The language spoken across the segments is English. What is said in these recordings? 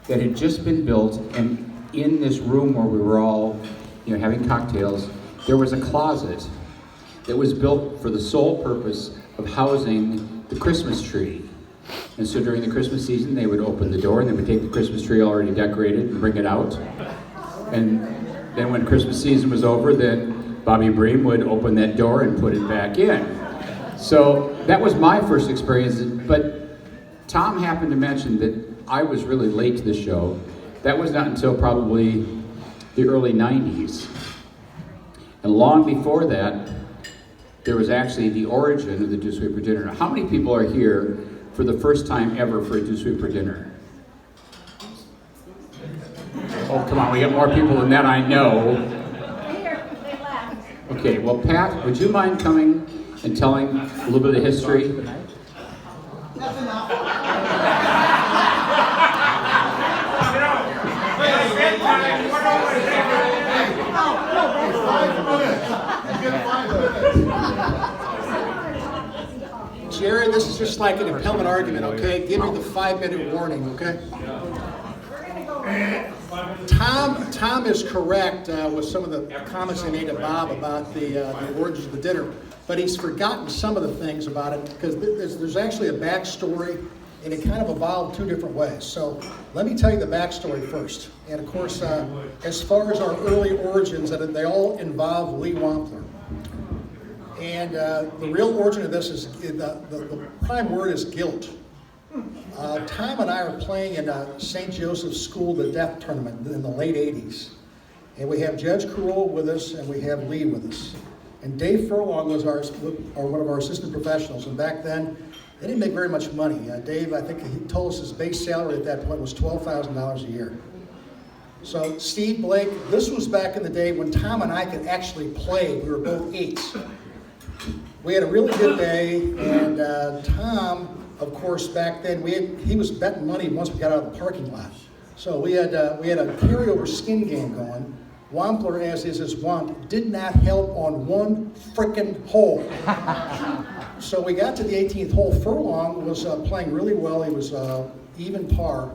that had just been built, and in this room where we were all, having cocktails, there was a closet that was built for the sole purpose of housing the Christmas tree. And so during the Christmas season, they would open the door and they would take the Christmas tree already decorated and bring it out. And then when Christmas season was over, then Bobby Bream would open that door and put it back in. So that was my first experience, but Tom happened to mention that I was really late to the show. That was not until probably the early 90s. And long before that, there was actually the origin of the Dewsweeper dinner. Now, how many people are here for the first time ever for a Dewsweeper dinner? Oh, come on, we got more people than that, I know. Okay, well, Pat, would you mind coming and telling a little bit of history? That's enough. Jerry, this is just like an appellate argument, okay? Give me the 5-minute warning, okay? Tom is correct with some of the comments he made to Bob about the origins of the dinner, but he's forgotten some of the things about it because there's actually a backstory, and it kind of evolved two different ways. So let me tell you the backstory first. And of course, as far as our early origins, they all involve Lee Wampler. And the real origin of this is, the prime word is guilt. Tom and I are playing in St. Joseph's School the Deaf tournament in the late 80s. And we have Judge Carroll with us, and we have Lee with us. And Dave Furlong was one of our assistant professionals. And back then, they didn't make very much money. Dave, I think he told us his base salary at that point was $12,000 a year. So Steve Blake, this was back in the day when Tom and I could actually play. We were both 8s. We had a really good day, and Tom, of course, back then, he was betting money once we got out of the parking lot. So we had a carryover skin game going. Wampler, as is his wont, did not help on one frickin' hole. So we got to the 18th hole. Furlong was playing really well. He was even par.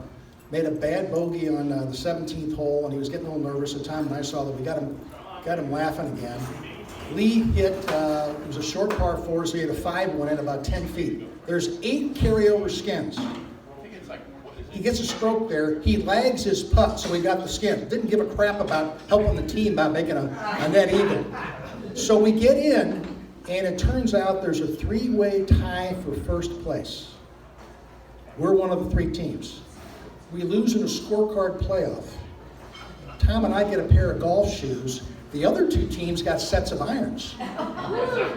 Made a bad bogey on the 17th hole, and he was getting a little nervous. So Tom and I saw that we got him laughing again. Lee hit, it was a short par 4, so he had a 5-1 at about 10 feet. There's 8 carryover skins. He gets a stroke there. He lags his putt, so he got the skin. Didn't give a crap about helping the team by making a net eagle. So we get in, and it turns out there's a 3-way tie for first place. We're one of the 3 teams. We lose in a scorecard playoff. Tom and I get a pair of golf shoes. The other 2 teams got sets of irons.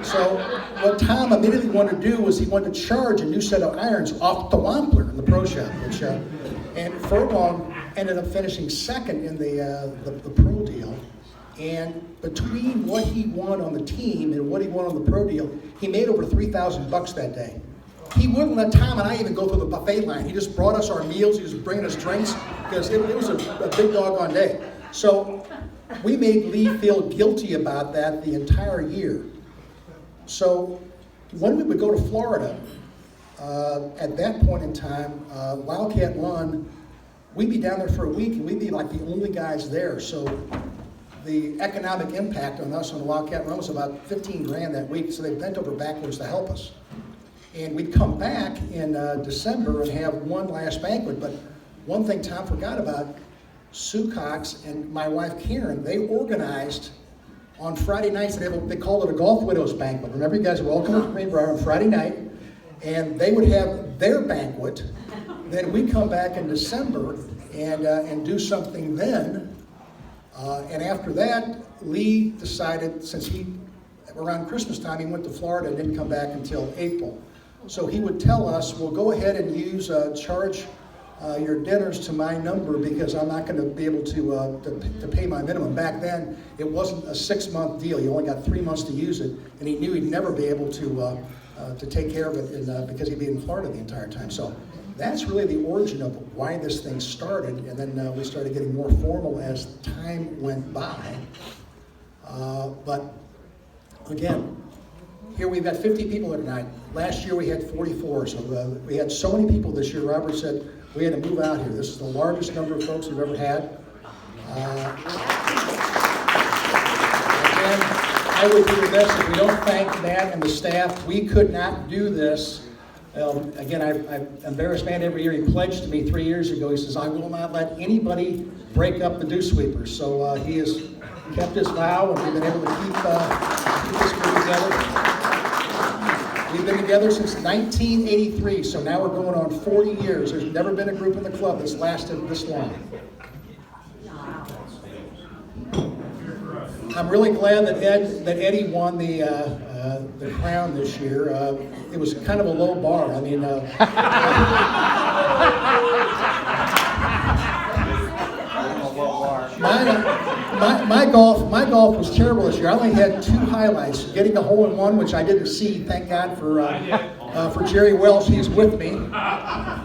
So what Tom immediately wanted to do was he wanted to charge a new set of irons off the Wampler in the pro shop, and Furlong ended up finishing second in the pro deal. And between what he won on the team and what he won on the pro deal, he made over $3,000 that day. He wouldn't let Tom and I even go through the buffet line. He just brought us our meals. He was bringing us drinks because it was a big doggone day. So we made Lee feel guilty about that the entire year. So when we would go to Florida, at that point in time, Wildcat Run, we'd be down there for a week and we'd be like the only guys there. So the economic impact on us on the Wildcat Run was about 15 grand that week. So they bent over backwards to help us. And we'd come back in December and have one last banquet. But one thing Tom forgot about, Sue Cox and my wife Karen, they organized on Friday nights, they called it a Golf Widows banquet. Remember, you guys were all coming to Greenbrier on Friday night, and they would have their banquet. Then we'd come back in December and do something then. And after that, Lee decided, since around Christmas time, he went to Florida and didn't come back until April. So he would tell us, well, go ahead and charge your dinners to my number because I'm not going to be able to pay my minimum. Back then, it wasn't a 6-month deal. You only got 3 months to use it, and he knew he'd never be able to take care of it because he'd be in Florida the entire time. So that's really the origin of why this thing started, and then we started getting more formal as time went by. But again, here we've got 50 people here tonight. Last year we had 44, so we had so many people this year. Robert said, we had to move out here. This is the largest number of folks we've ever had. Again, I would be remiss if we don't thank Matt and the staff. We could not do this. Again, I embarrass Matt every year. He pledged to me 3 years ago. He says, I will not let anybody break up the Dewsweeper. So he has kept his vow, and we've been able to keep this group together. We've been together since 1983, so now we're going on 40 years. There's never been a group in the club that's lasted this long. I'm really glad that Eddie won the crown this year. It was kind of a low bar. I mean, my golf was terrible this year. I only had 2 highlights: getting a hole-in-one, which I didn't see. Thank God for Jerry Welsh, he's with me,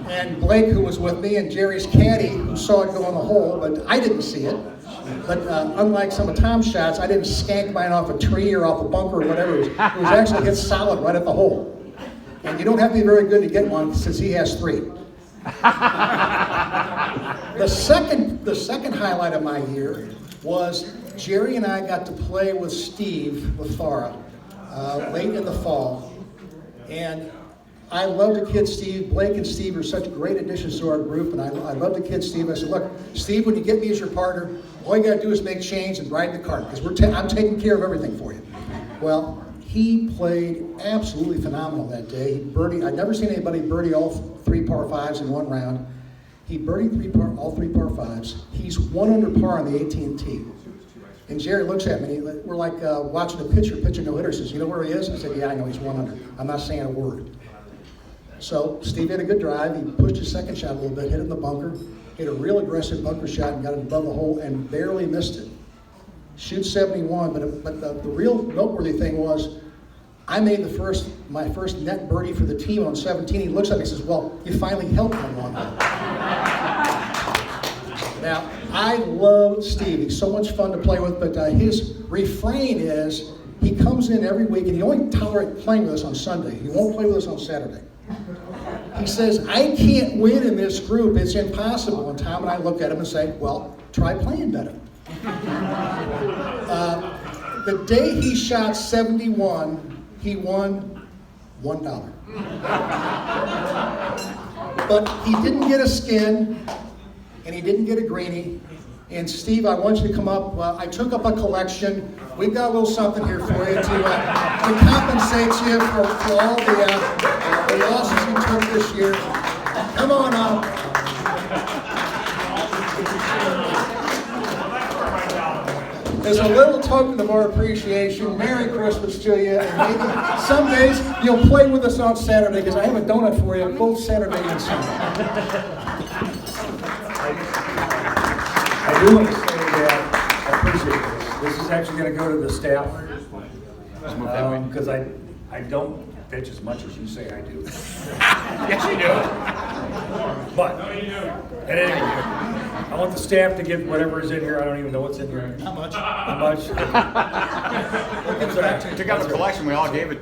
and Blake, who was with me, and Jerry's caddy, who saw it go in the hole, but I didn't see it. But unlike some of Tom's shots, I didn't skank mine off a tree or off a bunker or whatever. It was actually hit solid right at the hole. And you don't have to be very good to get one, since he has 3. The second highlight of my year was Jerry and I got to play with Steve LaFara late in the fall. And I love the kid Steve. Blake and Steve are such great additions to our group, and I love the kid Steve. I said, look, Steve, when you get me as your partner, all you got to do is make change and ride the cart, because I'm taking care of everything for you. Well, he played absolutely phenomenal that day. He birdied. I'd never seen anybody birdie all 3 par 5s in one round. He birdied all 3 par 5s. He's 1 under par on the 18th tee. And Jerry looks at me, we're like watching a pitcher pitch a no-hitter. Says, you know where he is? I said, yeah, I know, he's 1 under. I'm not saying a word. So Steve had a good drive. He pushed his second shot a little bit, hit it in the bunker, hit a real aggressive bunker shot and got it above the hole and barely missed it. Shoots 71, but the real noteworthy thing was I made my first net birdie for the team on 17. He looks at me and says, well, you finally helped me along. Now, I love Steve. He's so much fun to play with, but his refrain is he comes in every week and he only tolerates playing with us on Sunday. He won't play with us on Saturday. He says, I can't win in this group. It's impossible. And Tom and I look at him and say, well, try playing better. The day he shot 71, he won $1. But he didn't get a skin, and he didn't get a greenie. And Steve, I want you to come up. I took up a collection. We've got a little something here for you to compensate you for all the losses you took this year. Come on up. As a little token of our appreciation, Merry Christmas to you. And maybe some days you'll play with us on Saturday, because I have a donut for you both Saturday and Sunday. I do want to say that I appreciate this. This is actually going to go to the staff, because I don't pitch as much as you say I do. Yes, you do. But at any rate, I want the staff to get whatever is in here. I don't even know what's in here. Not much. How much? Took out the collection, we all gave it.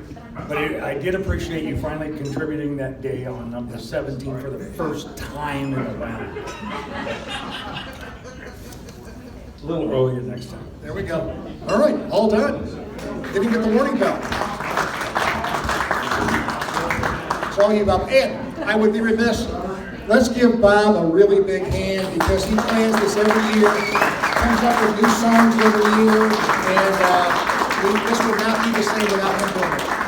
But I did appreciate you finally contributing that day on number 17 for the first time in a while. A little earlier next time. There we go. All right, all done. Didn't get the warning bell. It's all you, Bob. And I would be remiss. Let's give Bob a really big hand, because he plans this every year, comes up with new songs every year, and this would not be the same without him doing it.